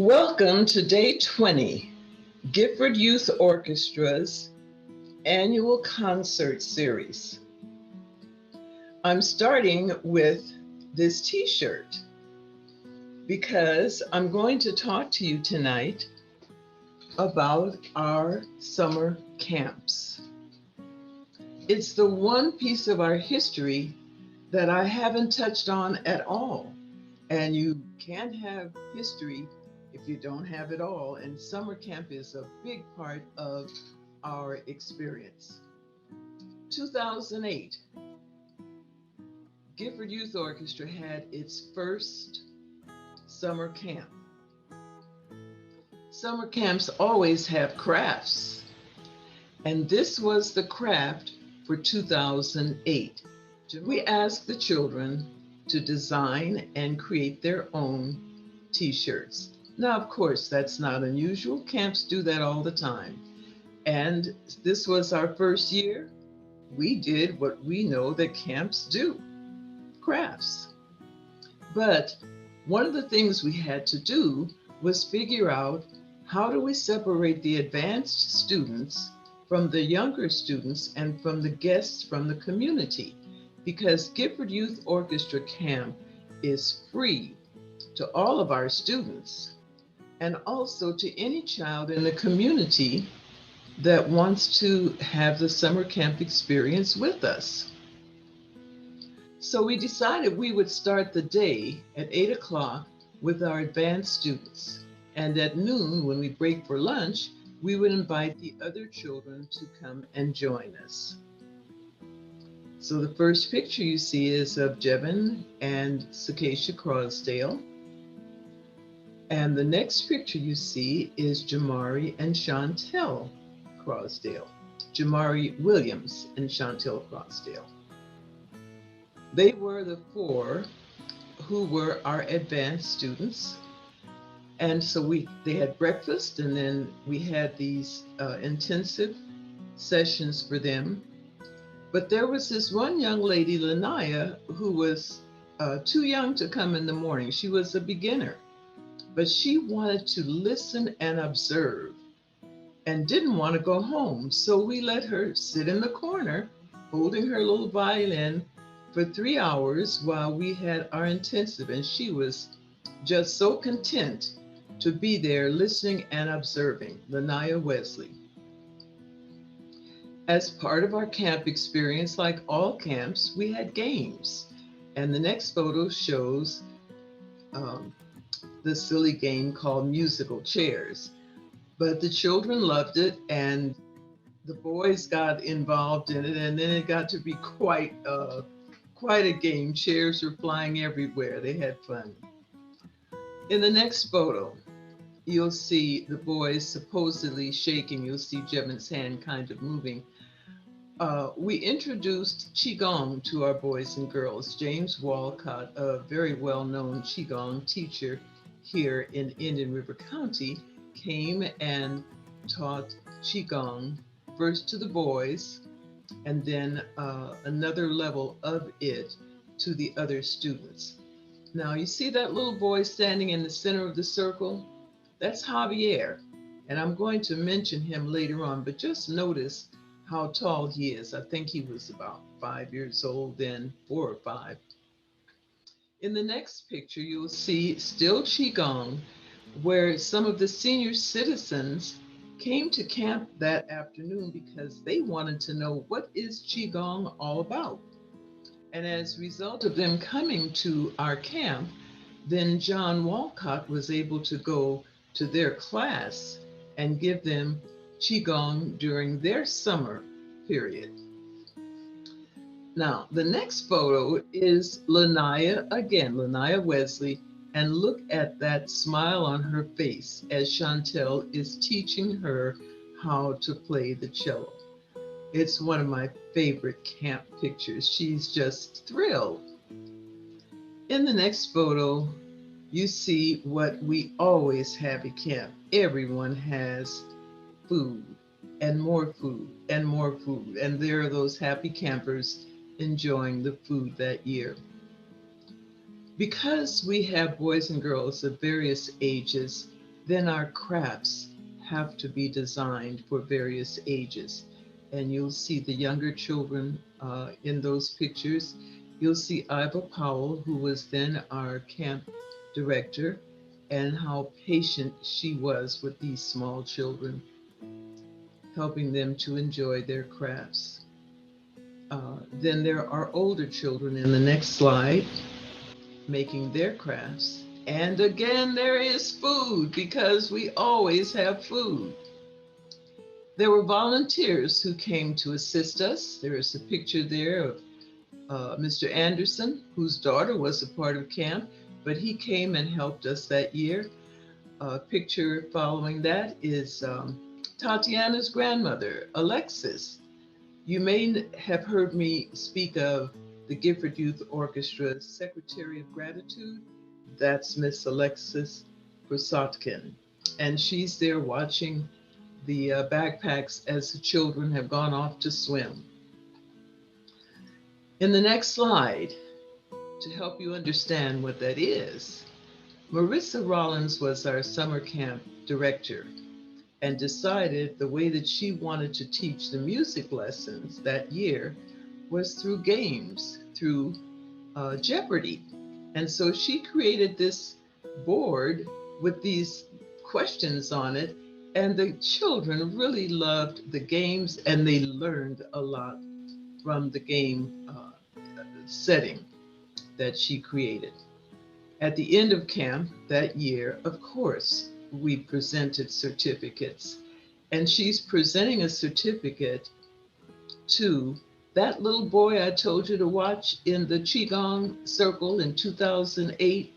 Welcome to day 20, Gifford Youth Orchestra's annual concert series. I'm starting with this t-shirt because I'm going to talk to you tonight about our summer camps. It's the one piece of our history that I haven't touched on at all. And you can't have history if you don't have it all. And summer camp is a big part of our experience. 2008, Gifford Youth Orchestra had its first summer camp. Summer camps always have crafts, and this was the craft for 2008. We asked the children to design and create their own t-shirts. Now, of course, that's not unusual. Camps do that all the time. And this was our first year. We did what we know that camps do, crafts. But one of the things we had to do was figure out, how do we separate the advanced students from the younger students and from the guests from the community? Because Gifford Youth Orchestra Camp is free to all of our students and also to any child in the community that wants to have the summer camp experience with us. So we decided we would start the day at 8 o'clock with our advanced students. And at noon, when we break for lunch, we would invite the other children to come and join us. So the first picture you see is of Jevin and Sakesha Crosdale. And the next picture you see is Jamari and Chantel Crosdale. Jamari Williams and Chantel Crosdale. They were the four who were our advanced students. And so they had breakfast, and then we had these intensive sessions for them. But there was this one young lady, Lanaya, who was too young to come in the morning. She was a beginner, but she wanted to listen and observe and didn't want to go home. So we let her sit in the corner, holding her little violin for 3 hours while we had our intensive. And she was just so content to be there listening and observing, Lanaya Wesley. As part of our camp experience, like all camps, we had games. And the next photo shows the silly game called musical chairs. But the children loved it, and the boys got involved in it, and then it got to be quite a game. Chairs were flying everywhere. They had fun. In the next photo, you'll see the boys supposedly shaking. You'll see Jevin's hand kind of moving. We introduced Qigong to our boys and girls. James Walcott, a very well-known Qigong teacher here in Indian River County, came and taught Qigong first to the boys, and then another level of it to the other students. Now, you see that little boy standing in the center of the circle? That's Javier, and I'm going to mention him later on, but just notice how tall he is. I think he was about 5 years old then, 4 or 5. In the next picture, you'll see still Qigong, where some of the senior citizens came to camp that afternoon because they wanted to know, what is Qigong all about? And as a result of them coming to our camp, then John Walcott was able to go to their class and give them Qigong during their summer period. Now, the next photo is Lanaya again, Lanaya Wesley, and look at that smile on her face as Chantel is teaching her how to play the cello. It's one of my favorite camp pictures. She's just thrilled. In the next photo, you see what we always have at camp. Everyone has food and more food and more food. And there are those happy campers enjoying the food that year. Because we have boys and girls of various ages, Then our crafts have to be designed for various ages. And you'll see the younger children in those pictures. You'll see Iva Powell, who was then our camp director, and how patient she was with these small children, helping them to enjoy their crafts. Then there are older children in the next slide making their crafts. And again, there is food because we always have food. There were volunteers who came to assist us. There is a picture there of Mr. Anderson, whose daughter was a part of camp, but he came and helped us that year. A picture following that is Tatiana's grandmother, Alexis. You may have heard me speak of the Gifford Youth Orchestra's Secretary of Gratitude. That's Miss Alexis Krasotkin. And she's there watching the backpacks as the children have gone off to swim. In the next slide, to help you understand what that is, Marissa Rollins was our summer camp director and decided the way that she wanted to teach the music lessons that year was through games, through Jeopardy. And so she created this board with these questions on it, and the children really loved the games and they learned a lot from the game setting that she created. At the end of camp that year, of course, we presented certificates, and she's presenting a certificate to that little boy I told you to watch in the Qigong circle in 2008.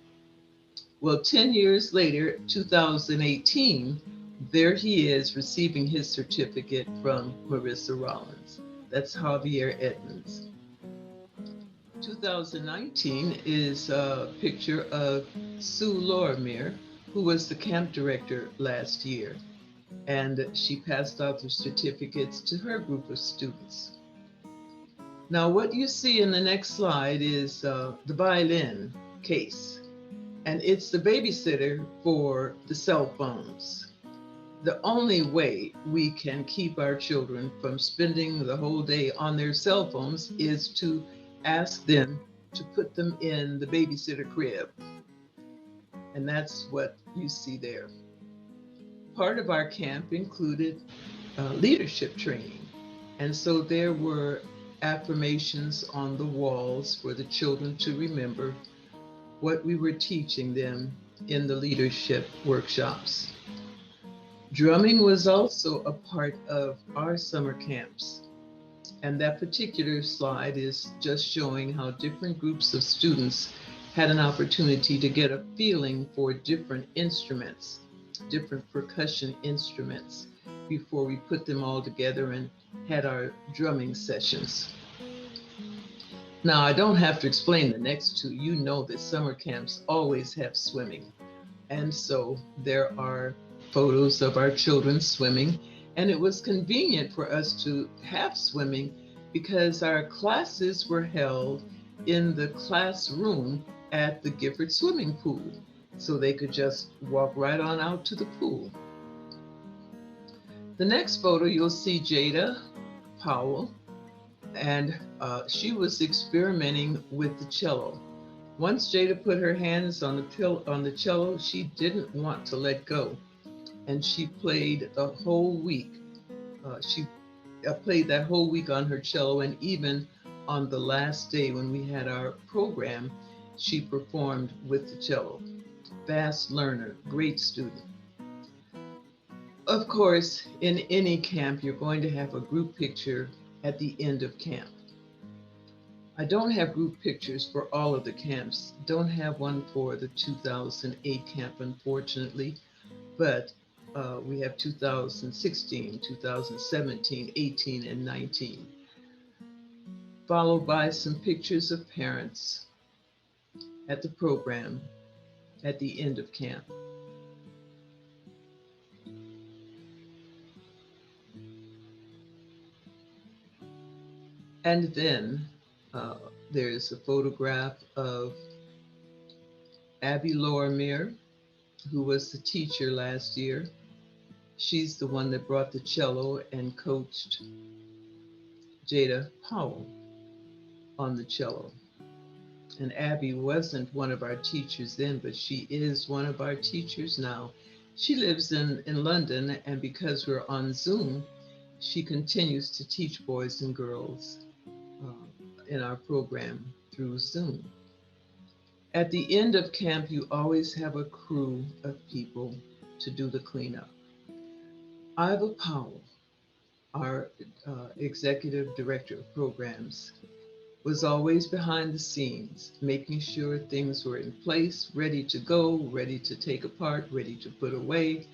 Well, 10 years later, 2018, there he is receiving his certificate from Marissa Rollins. That's Javier Edmonds. 2019 is a picture of Sue Lorimer, who was the camp director last year, and she passed out the certificates to her group of students. Now, what you see in the next slide is the violin case, and it's the babysitter for the cell phones. The only way we can keep our children from spending the whole day on their cell phones is to ask them to put them in the babysitter crib. And that's what you see there. Part of our camp included leadership training. And so there were affirmations on the walls for the children to remember what we were teaching them in the leadership workshops. Drumming was also a part of our summer camps. And that particular slide is just showing how different groups of students had an opportunity to get a feeling for different instruments, different percussion instruments, before we put them all together and had our drumming sessions. Now, I don't have to explain the next two. You know that summer camps always have swimming. And so there are photos of our children swimming. And it was convenient for us to have swimming because our classes were held in the classroom at the Gifford swimming pool. So they could just walk right on out to the pool. The next photo, you'll see Jada Powell, and she was experimenting with the cello. Once Jada put her hands on the cello, she didn't want to let go. And she played the whole week. She played that whole week on her cello, and even on the last day when we had our program, she performed with the cello. Fast learner, great student. Of course, in any camp, you're going to have a group picture at the end of camp. I don't have group pictures for all of the camps. Don't have one for the 2008 camp, unfortunately, but we have 2016, 2017, 18, and 19, followed by some pictures of parents at the program at the end of camp. And then there's a photograph of Abby Lorimer, who was the teacher last year. She's the one that brought the cello and coached Jada Powell on the cello. And Abby wasn't one of our teachers then, but she is one of our teachers now. She lives in London, and because we're on Zoom, she continues to teach boys and girls in our program through Zoom. At the end of camp, you always have a crew of people to do the cleanup. Iva Powell, our executive director of programs, was always behind the scenes, making sure things were in place, ready to go, ready to take apart, ready to put away.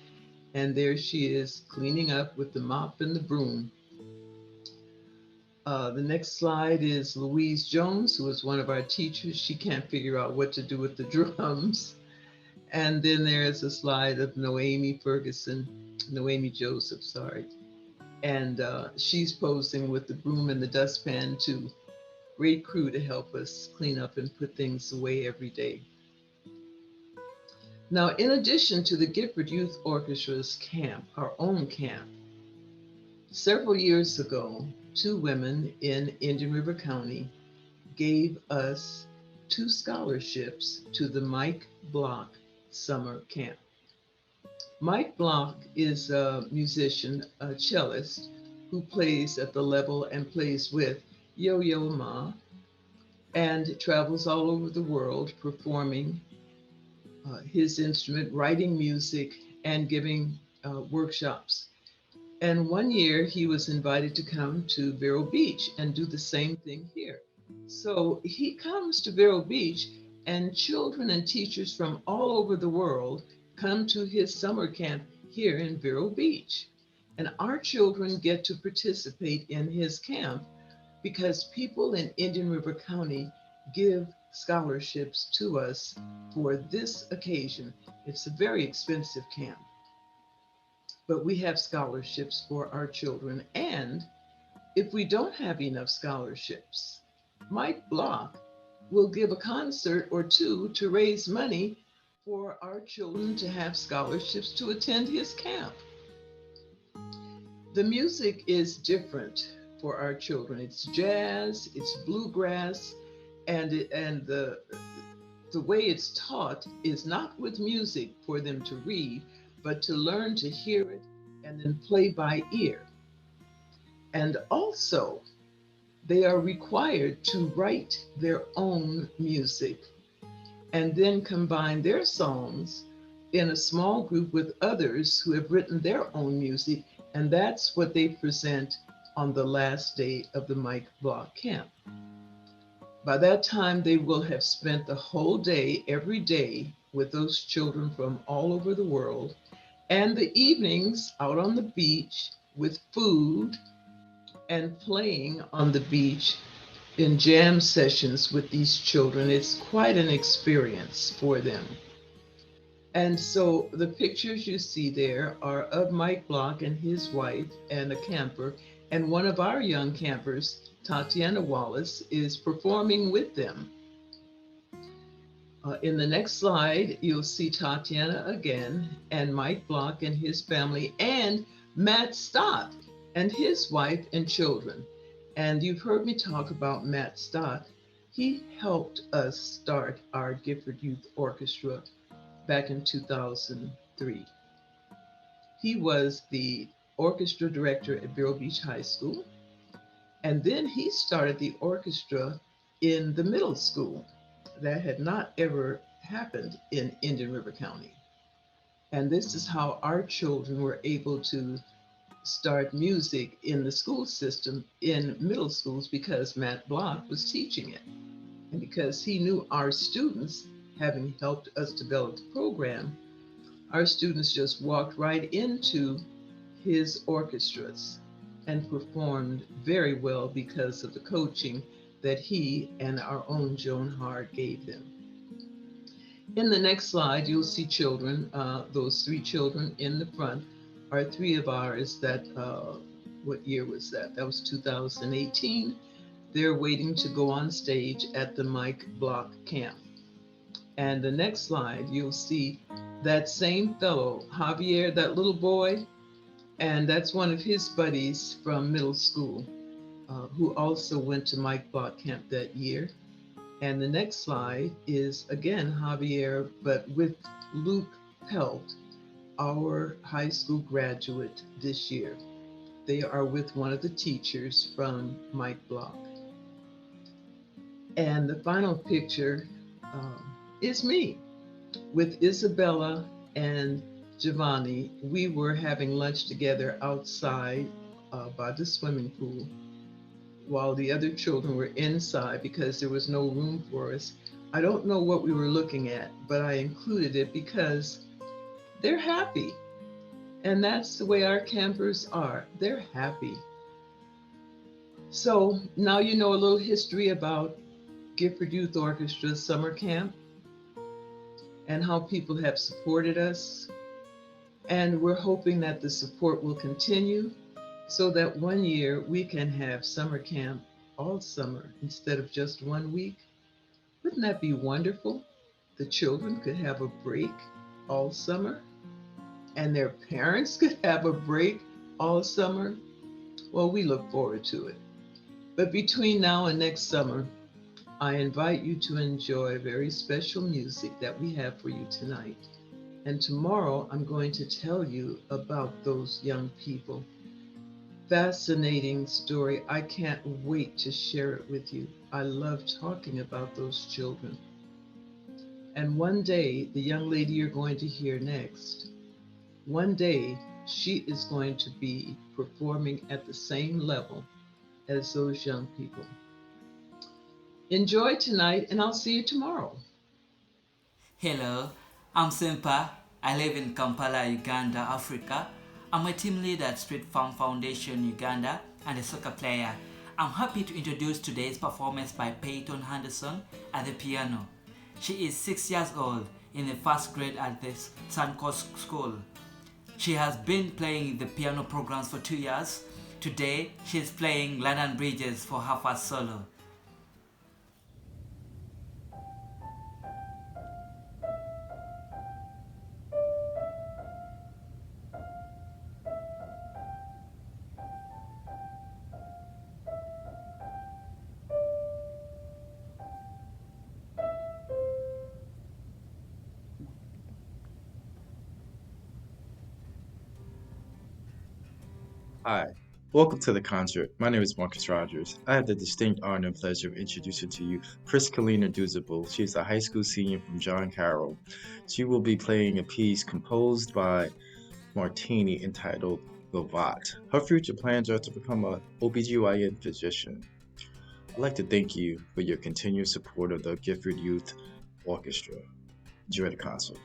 And there she is cleaning up with the mop and the broom. The next slide is Louise Jones, who was one of our teachers. She can't figure out what to do with the drums. And then there's a slide of Noemi Joseph, sorry. And she's posing with the broom and the dustpan too. Great crew to help us clean up and put things away every day. Now, in addition to the Gifford Youth Orchestra's camp, our own camp, several years ago, two women in Indian River County gave us 2 scholarships to the Mike Block Summer Camp. Mike Block is a musician, a cellist, who plays at the level and plays with Yo-Yo Ma, and travels all over the world performing his instrument, writing music, and giving workshops. And one year he was invited to come to Vero Beach and do the same thing here. So he comes to Vero Beach, and children and teachers from all over the world come to his summer camp here in Vero Beach. And our children get to participate in his camp because people in Indian River County give scholarships to us for this occasion. It's a very expensive camp, but we have scholarships for our children. And if we don't have enough scholarships, Mike Block will give a concert or two to raise money for our children to have scholarships to attend his camp. The music is different for our children. It's jazz, it's bluegrass, and the way it's taught is not with music for them to read, but to learn to hear it and then play by ear. And also, they are required to write their own music and then combine their songs in a small group with others who have written their own music. And that's what they present on the last day of the Mike Block camp. By that time, they will have spent the whole day, every day, with those children from all over the world, and the evenings out on the beach with food and playing on the beach in jam sessions with these children. It's quite an experience for them. And so the pictures you see there are of Mike Block and his wife and a camper, and one of our young campers, Tatiana Wallace, is performing with them. In the next slide, you'll see Tatiana again, and Mike Block and his family, and Matt Stott and his wife and children. And you've heard me talk about Matt Stott. He helped us start our Gifford Youth Orchestra back in 2003. He was the orchestra director at Vero Beach High School. And then he started the orchestra in the middle school. That had not ever happened in Indian River County. And this is how our children were able to start music in the school system in middle schools, because Matt Block was teaching it. And because he knew our students, having helped us develop the program, our students just walked right into his orchestras and performed very well because of the coaching that he and our own Joan Hard gave them. In the next slide, you'll see children. Those 3 children in the front are 3 of ours that, what year was that? That was 2018. They're waiting to go on stage at the Mike Block camp. And the next slide, you'll see that same fellow, Javier, that little boy, and that's one of his buddies from middle school, who also went to Mike Block Camp that year. And the next slide is again Javier, but with Luke Pelt, our high school graduate this year. They are with one of the teachers from Mike Block. And the final picture is me with Isabella and Giovanni. We were having lunch together outside by the swimming pool while the other children were inside because there was no room for us. I don't know what we were looking at, but I included it because they're happy. And that's the way our campers are. They're happy. So now you know a little history about Gifford Youth Orchestra summer camp and how people have supported us. And we're hoping that the support will continue so that one year we can have summer camp all summer instead of just 1 week. Wouldn't that be wonderful? The children could have a break all summer and their parents could have a break all summer. Well, we look forward to it. But between now and next summer, I invite you to enjoy very special music that we have for you tonight. And tomorrow, I'm going to tell you about those young people. Fascinating story. I can't wait to share it with you. I love talking about those children. And one day, the young lady you're going to hear next, one day she is going to be performing at the same level as those young people. Enjoy tonight, and I'll see you tomorrow. Hello, I'm Simpa. I live in Kampala, Uganda, Africa. I'm a team leader at Street Farm Foundation, Uganda, and a soccer player. I'm happy to introduce today's performance by Peyton Henderson at the piano. She is 6 years old in the first grade at the Suncoast School. She has been playing the piano programs for 2 years. Today, she is playing London Bridges for her first solo. Hi, welcome to the concert. My name is Marcus Rogers. I have the distinct honor and pleasure of introducing to you Priscalina Duzable. She is a high school senior from John Carroll. She will be playing a piece composed by Martini entitled Govat. Her future plans are to become a OBGYN physician. I'd like to thank you for your continued support of the Gifford Youth Orchestra. Enjoy the concert.